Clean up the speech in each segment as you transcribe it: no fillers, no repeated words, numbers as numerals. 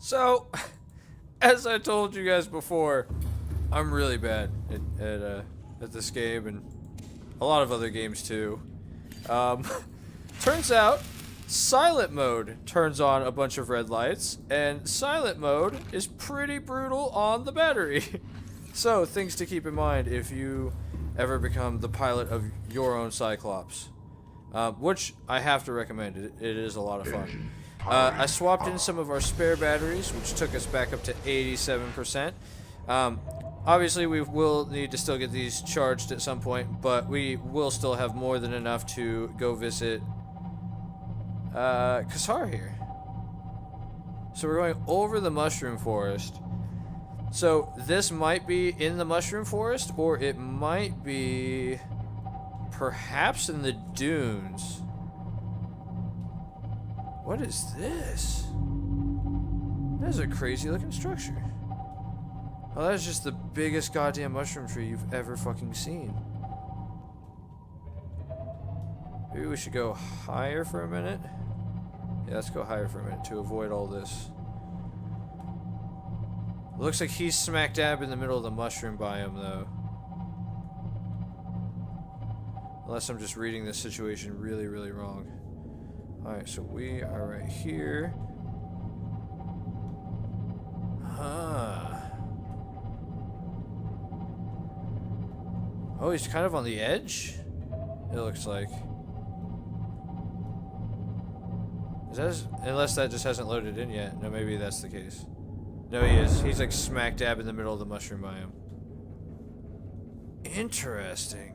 So, as I told you guys before, I'm really bad at this game and a lot of other games too. Um, turns out, silent mode turns on a bunch of red lights, and silent mode is pretty brutal on the battery. So, things to keep in mind if you ever become the pilot of your own Cyclops. Which I have to recommend. It is a lot of fun. I swapped in some of our spare batteries, which took us back up to 87%. Obviously, we will need to still get these charged at some point, but we will still have more than enough to go visit Kassar here. So we're going over the mushroom forest. So this might be in the mushroom forest, or it might be perhaps in the dunes. What is this? That is a crazy looking structure. Oh, that is just the biggest goddamn mushroom tree you've ever fucking seen. Maybe we should go higher for a minute. Yeah, let's go higher for a minute to avoid all this. It looks like he's smack dab in the middle of the mushroom biome, though. Unless I'm just reading this situation really, really wrong. Alright, so we are right here. Huh. Oh, he's kind of on the edge? It looks like. Unless that just hasn't loaded in yet. No, maybe that's the case. No, he is. He's like smack dab in the middle of the mushroom biome. Interesting.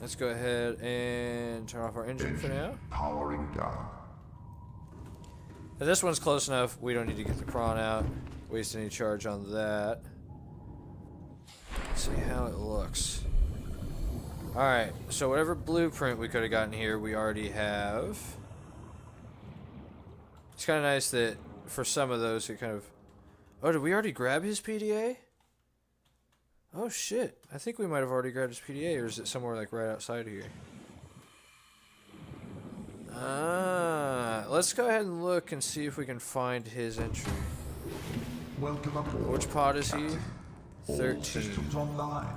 Let's go ahead and turn off our engine for now. Powering down. Now this one's close enough. We don't need to get the prawn out. Waste any charge on that. Let's see how it looks. Alright, so whatever blueprint we could have gotten here, we already have. It's kind of nice that for some of those it kind of... Oh, did we already grab his PDA? Oh shit, I think we might have already grabbed his PDA, or is it somewhere like right outside here? Let's go ahead and look and see if we can find his entry. Welcome aboard. Which pod is he? Captain. All 13. systems online.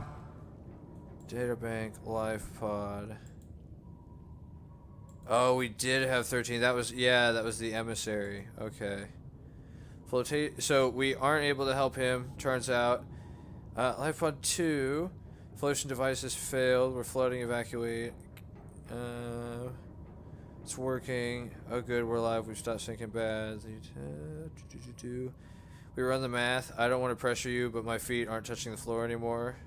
Databank, life pod. Oh, we did have 13. That was, yeah, that was the emissary. Okay. So we aren't able to help him, turns out. Life pod 2. Flotation devices failed. We're floating, evacuate. It's working. Oh, good, we're alive. We've stopped sinking bad. We run the math. I don't want to pressure you, but my feet aren't touching the floor anymore.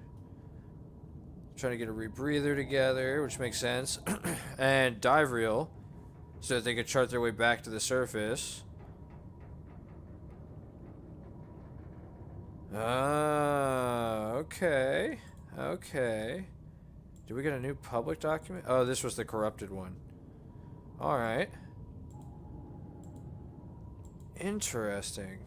Trying to get a rebreather together, which makes sense. And dive reel, so that they can chart their way back to the surface. Okay. Okay. Did we get a new public document? Oh, this was the corrupted one. Alright. Interesting.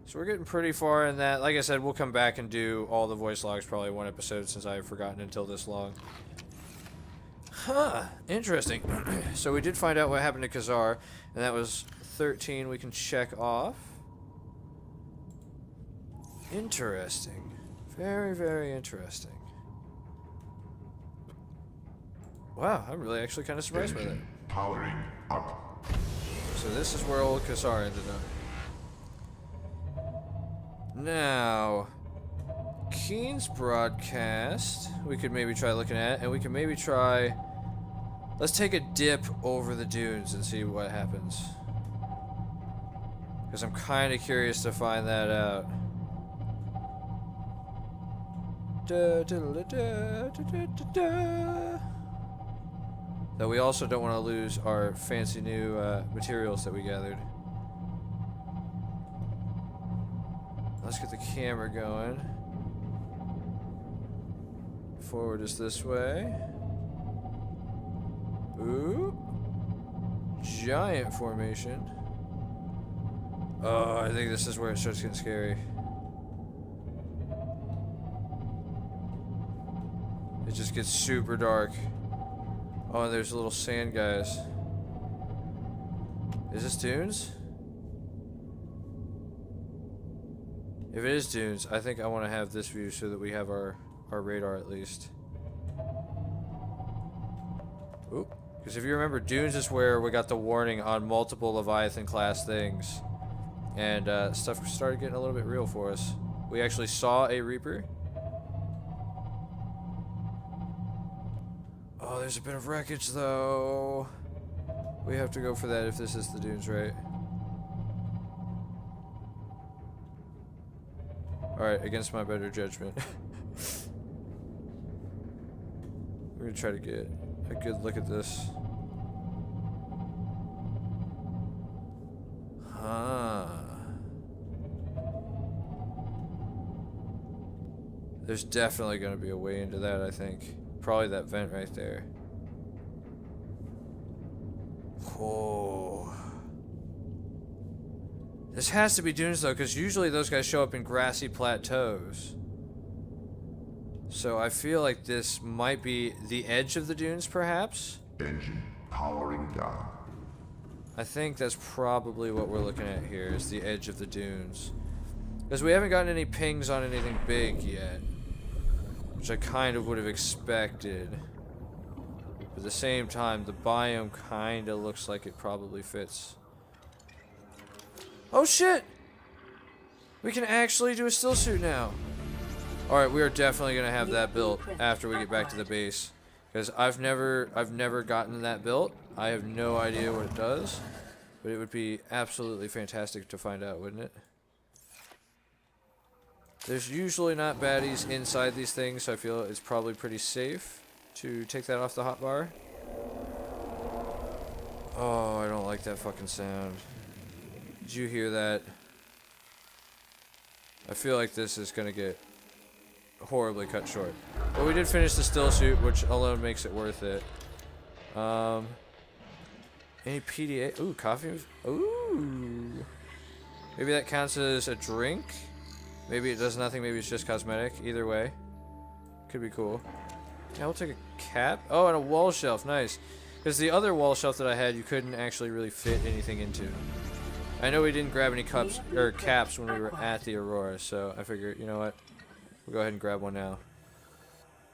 So we're getting pretty far in that. Like I said, we'll come back and do all the voice logs, probably one episode, since I've forgotten until this long. Huh. Interesting. So we did find out what happened to Kassar, and that was 13 we can check off. Interesting. Very, very interesting. Wow, I'm really actually kind of surprised by that. Powering up. So this is where old Kassar ended up. Now, Keen's broadcast, we could maybe try looking at, and we can maybe try... Let's take a dip over the dunes and see what happens. Because I'm kind of curious to find that out. Though we also don't want to lose our fancy new materials that we gathered. Let's get the camera going. Forward is this way. Ooh. Giant formation. Oh, I think this is where it starts getting scary. It just gets super dark. Oh, and there's little sand guys. Is this dunes? If it is dunes, I think I want to have this view so that we have our radar at least. Oop. Because if you remember, dunes is where we got the warning on multiple Leviathan class things. And stuff started getting a little bit real for us. We actually saw a Reaper. Oh, there's a bit of wreckage though. We have to go for that if this is the dunes, right? Alright, against my better judgment. We're gonna try to get a good look at this. Huh. There's definitely gonna be a way into that, I think. Probably that vent right there. Oh. This has to be dunes though, because usually those guys show up in grassy plateaus. So I feel like this might be the edge of the dunes, perhaps? Engine powering down. I think that's probably what we're looking at here, is the edge of the dunes. Because we haven't gotten any pings on anything big yet. Which I kind of would have expected. But at the same time, the biome kind of looks like it probably fits. Oh shit! We can actually do a still suit now. Alright, we are definitely going to have that built after we get back to the base. Because I've never gotten that built. I have no idea what it does. But it would be absolutely fantastic to find out, wouldn't it? There's usually not baddies inside these things, so I feel it's probably pretty safe to take that off the hotbar. Oh, I don't like that fucking sound. Did you hear that? I feel like this is gonna get horribly cut short. But we did finish the still shoot, which alone makes it worth it. Any PDA? Ooh, coffee. Ooh. Maybe that counts as a drink? Maybe it does nothing, maybe it's just cosmetic. Either way. Could be cool. Yeah, we'll take a cap. Oh, and a wall shelf. Nice. Because the other wall shelf that I had, you couldn't actually really fit anything into. I know we didn't grab any cups or caps when we were at the Aurora, so I figured, you know what? We'll go ahead and grab one now.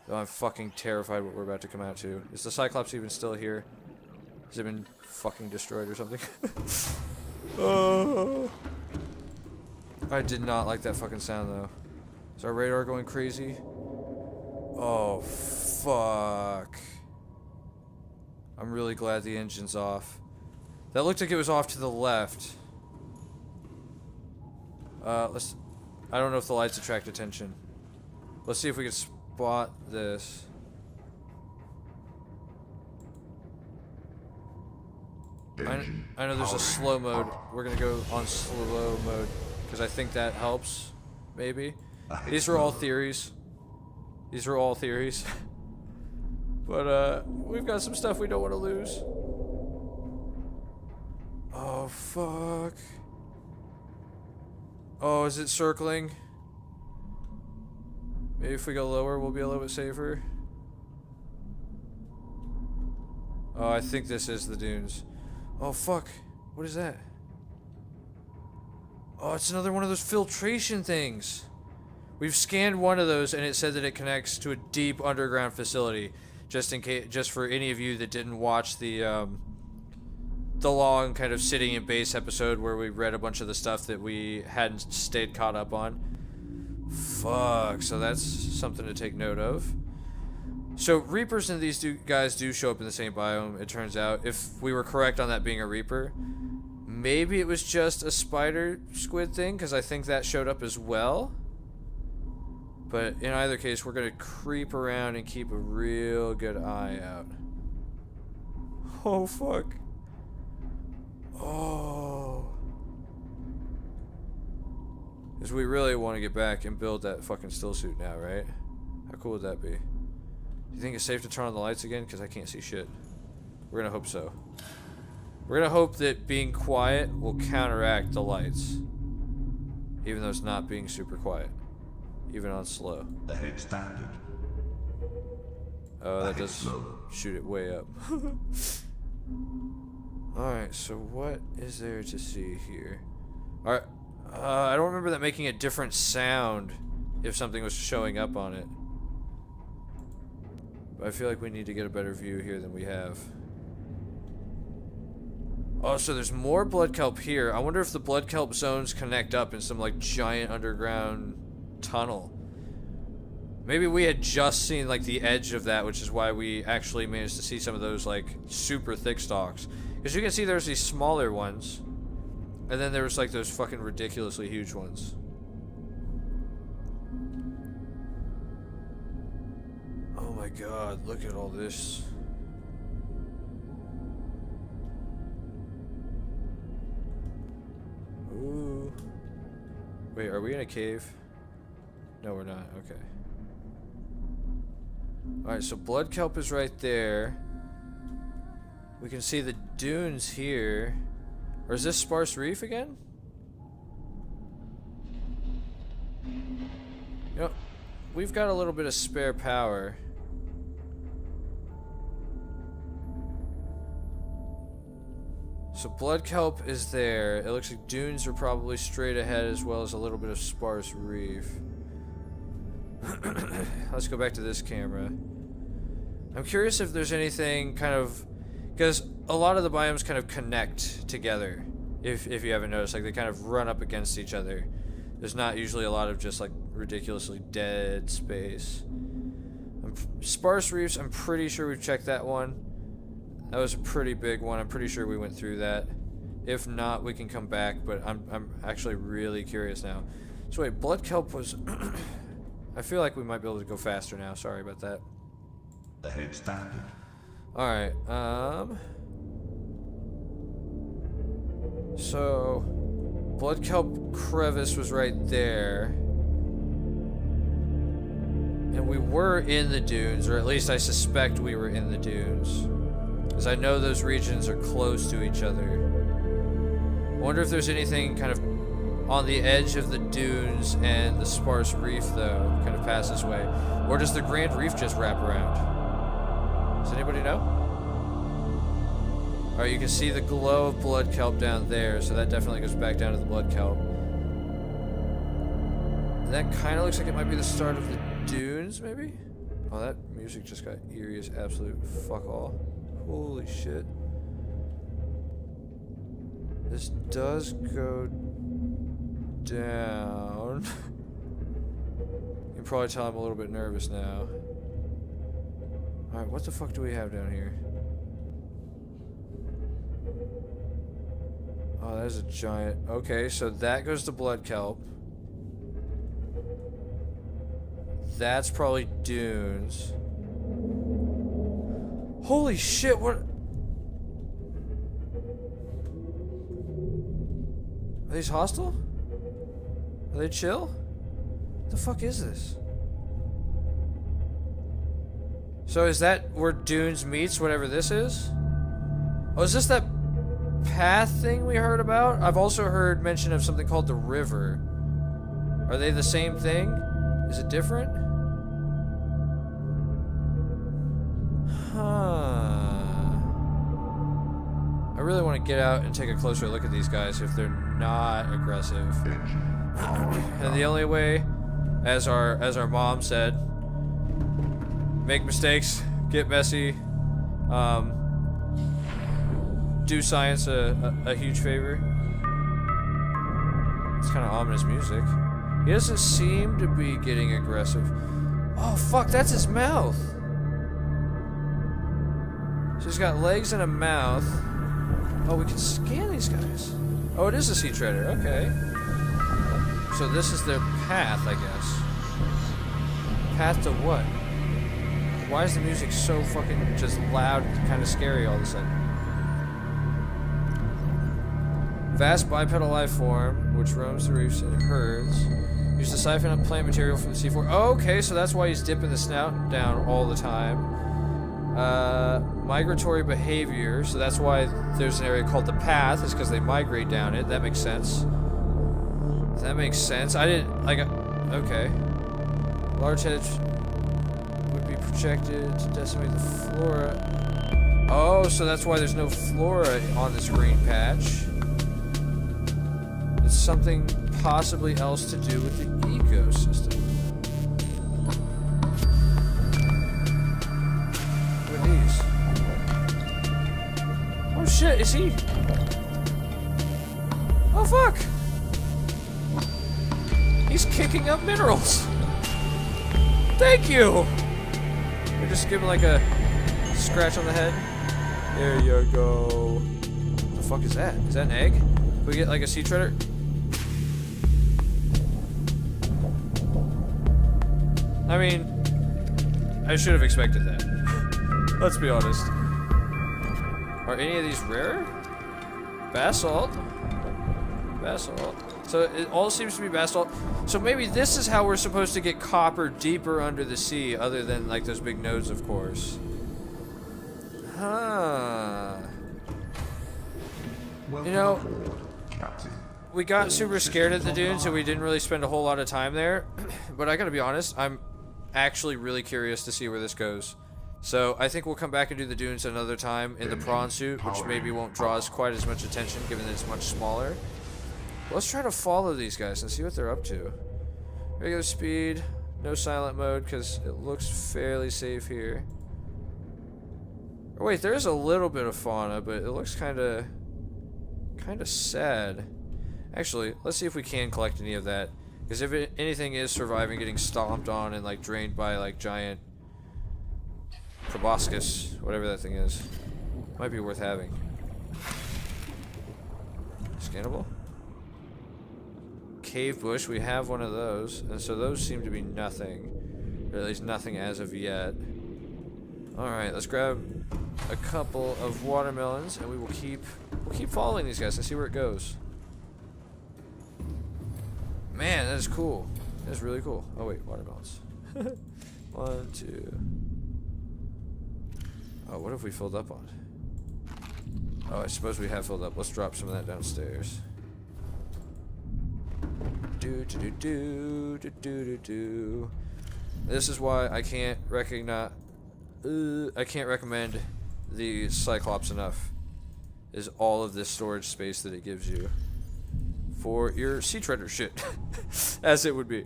Though I'm fucking terrified what we're about to come out to. Is the Cyclops even still here? Has it been fucking destroyed or something? Oh. I did not like that fucking sound though. Is our radar going crazy? Oh, fuck. I'm really glad the engine's off. That looked like it was off to the left. I don't know if the lights attract attention. Let's see if we can spot this. I know there's a slow mode. We're gonna go on slow mode because I think that helps. Maybe. These are all theories. These are all theories. But we've got some stuff we don't want to lose. Oh fuck. Oh, is it circling? Maybe if we go lower, we'll be a little bit safer. Oh, I think this is the dunes. Oh fuck. What is that? Oh, it's another one of those filtration things. We've scanned one of those and it said that it connects to a deep underground facility. Just in case, just for any of you that didn't watch the long kind of sitting in base episode where we read a bunch of the stuff that we hadn't stayed caught up on. Fuck, so that's something to take note of. So Reapers and these guys do show up in the same biome, it turns out. If we were correct on that being a Reaper, maybe it was just a spider squid thing, because I think that showed up as well. But in either case, we're going to creep around and keep a real good eye out. Oh, fuck. Oh. Because we really want to get back and build that fucking still suit now, right? How cool would that be? Do you think it's safe to turn on the lights again? Because I can't see shit. We're going to hope so. We're going to hope that being quiet will counteract the lights. Even though it's not being super quiet. Even on slow. Ahead standard. Oh, that does shoot it way up. Alright, so what is there to see here? Alright, I don't remember that making a different sound if something was showing up on it. But I feel like we need to get a better view here than we have. Oh, so there's more blood kelp here. I wonder if the blood kelp zones connect up in some like giant underground tunnel. Maybe we had just seen like the edge of that, which is why we actually managed to see some of those like super thick stalks. Because you can see there's these smaller ones, and then there's like those fucking ridiculously huge ones. Oh my god, look at all this. Ooh. Wait, are we in a cave? No, we're not. Okay. Alright, so blood kelp is right there. We can see the dunes here. Or is this sparse reef again? You know, we've got a little bit of spare power. So blood kelp is there. It looks like dunes are probably straight ahead as well as a little bit of sparse reef. Let's go back to this camera. I'm curious if there's anything kind of... Because a lot of the biomes kind of connect together. If you haven't noticed, like they kind of run up against each other. There's not usually a lot of just like ridiculously dead space. Sparse reefs, I'm pretty sure we've checked that one. That was a pretty big one. I'm pretty sure we went through that. If not, we can come back, but I'm actually really curious now. So wait, blood kelp was... I feel like we might be able to go faster now. Sorry about that. Ahead expanded. Alright, so... Blood kelp crevice was right there. And we were in the dunes, or at least I suspect we were in the dunes. Because I know those regions are close to each other. I wonder if there's anything kind of on the edge of the dunes and the sparse reef, though, kind of pass this way. Or does the Grand Reef just wrap around? Does anybody know? Alright, you can see the glow of blood kelp down there, so that definitely goes back down to the blood kelp. And that kind of looks like it might be the start of the dunes, maybe? Oh, that music just got eerie as absolute fuck all. Holy shit. This does go down. You can probably tell I'm a little bit nervous now. Alright, what the fuck do we have down here? Oh, that is a giant... Okay, so that goes to blood kelp. That's probably dunes. Holy shit, what... Are these hostile? Are they chill? What the fuck is this? So is that where dunes meets whatever this is? Oh, is this that path thing we heard about? I've also heard mention of something called the river. Are they the same thing? Is it different? I really want to get out and take a closer look at these guys if they're not aggressive. And the only way, as our mom said, make mistakes, get messy, do science a huge favor. It's kind of ominous music. He doesn't seem to be getting aggressive. Oh fuck, that's his mouth. So he's got legs and a mouth. Oh, we can scan these guys. Oh, it is a sea treader. Okay. So this is their path, I guess. Path to what? Why is the music so fucking just loud and kind of scary all of a sudden? Vast bipedal life form, which roams the reefs in herds. Use to siphon up plant material from the seafloor. Oh, okay, so that's why he's dipping the snout down all the time. Migratory behavior, so that's why there's an area called the path, is because they migrate down it. That makes sense. That makes sense. I didn't, like, okay. Large heads would be projected to decimate the flora. Oh, so that's why there's no flora on this green patch. It's something possibly else to do with the ecosystem. What are these? Oh shit, is he? Oh fuck! He's kicking up minerals! Thank you! We just give him like a scratch on the head. There you go. What the fuck is that? Is that an egg? Can we get like a sea treader? I mean, I should have expected that. Let's be honest. Are any of these rare? Basalt. Basalt. So it all seems to be basalt. So maybe this is how we're supposed to get copper deeper under the sea, other than like those big nodes, of course. Huh. You know, we got super scared at the dunes, so we didn't really spend a whole lot of time there. But I gotta be honest, I'm actually really curious to see where this goes. So I think we'll come back and do the dunes another time in the prawn suit, which maybe won't draw us quite as much attention given that it's much smaller. Let's try to follow these guys and see what they're up to. Regular speed, no silent mode because it looks fairly safe here. Oh, wait, there's a little bit of fauna, but it looks kind of sad. Actually, let's see if we can collect any of that. Because if anything is surviving getting stomped on and like drained by like giant proboscis, whatever that thing is, might be worth having. Scannable? Cave bush, we have one of those, and so those seem to be nothing. Or at least nothing as of yet. Alright, let's grab a couple of watermelons and we'll keep following these guys and see where it goes. Man, that is cool. That is really cool. Oh wait, watermelons. 1, 2. Oh, what have we filled up on? Oh, I suppose we have filled up. Let's drop some of that downstairs. This is why I can't recommend the Cyclops enough. Is all of this storage space that it gives you for your sea treader shit, as it would be.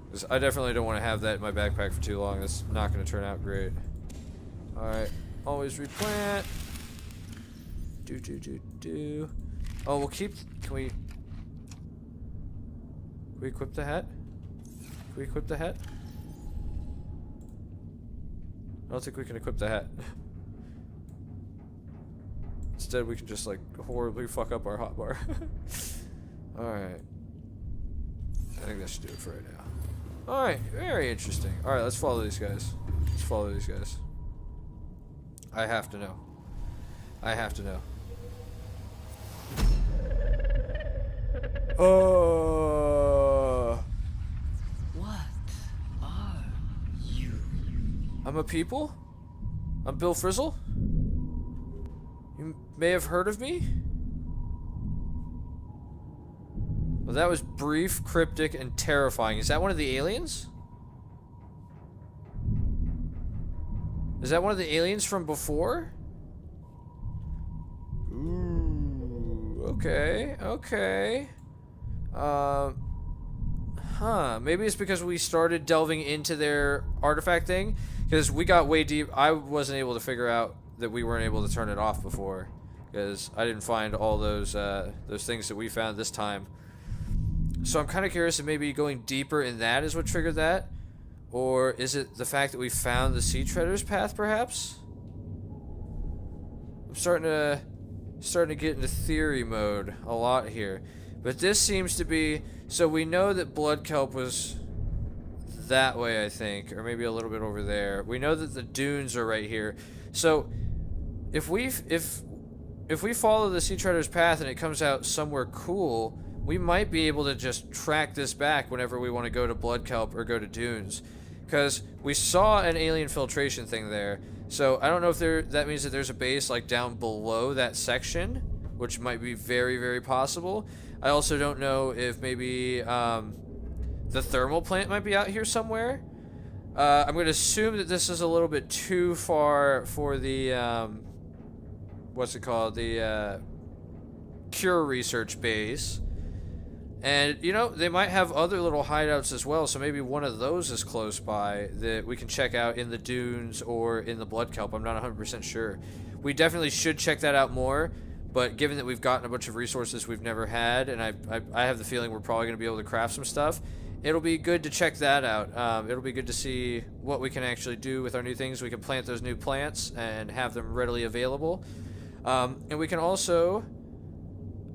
Because I definitely don't want to have that in my backpack for too long. That's not going to turn out great. All right, always replant. Oh, we'll keep. Can we equip the hat? Can we equip the hat? I don't think we can equip the hat. Instead, we can just like horribly fuck up our hotbar. Alright. I think that should do it for right now. Alright, very interesting. Alright, let's follow these guys. Let's follow these guys. I have to know. I have to know. What are you? I'm a people? I'm Bill Frizzle? You may have heard of me? Well, that was brief, cryptic, and terrifying. Is that one of the aliens? Is that one of the aliens from before? Ooh, okay, okay. Maybe it's because we started delving into their artifact thing, because we got way deep. I wasn't able to figure out that we weren't able to turn it off before, because I didn't find all those things that we found this time. So I'm kind of curious if maybe going deeper in that is what triggered that, or is it the fact that we found the Sea Treader's path, perhaps? I'm starting to get into theory mode a lot here. But this seems to be, so we know that blood kelp was that way, I think, or maybe a little bit over there. We know that the dunes are right here. So if we follow the Sea Treader's path and it comes out somewhere cool, we might be able to just track this back whenever we want to go to blood kelp or go to dunes. Because we saw an alien filtration thing there. So I don't know if that means that there's a base like down below that section, which might be very, very possible. I also don't know if maybe the thermal plant might be out here somewhere. I'm going to assume that this is a little bit too far for the, what's it called? The, cure research base. And, you know, they might have other little hideouts as well, so maybe one of those is close by that we can check out in the dunes or in the blood kelp. I'm not 100% sure. We definitely should check that out more, but given that we've gotten a bunch of resources we've never had, and I have the feeling we're probably going to be able to craft some stuff, it'll be good to check that out. It'll be good to see what we can actually do with our new things. We can plant those new plants and have them readily available. And we can also...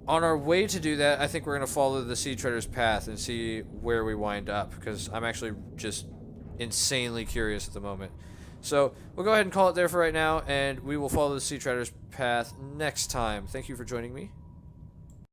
On our way to do that, I think we're going to follow the Sea Treader's path and see where we wind up, because I'm actually just insanely curious at the moment. So, we'll go ahead and call it there for right now, and we will follow the Sea Treader's path next time. Thank you for joining me.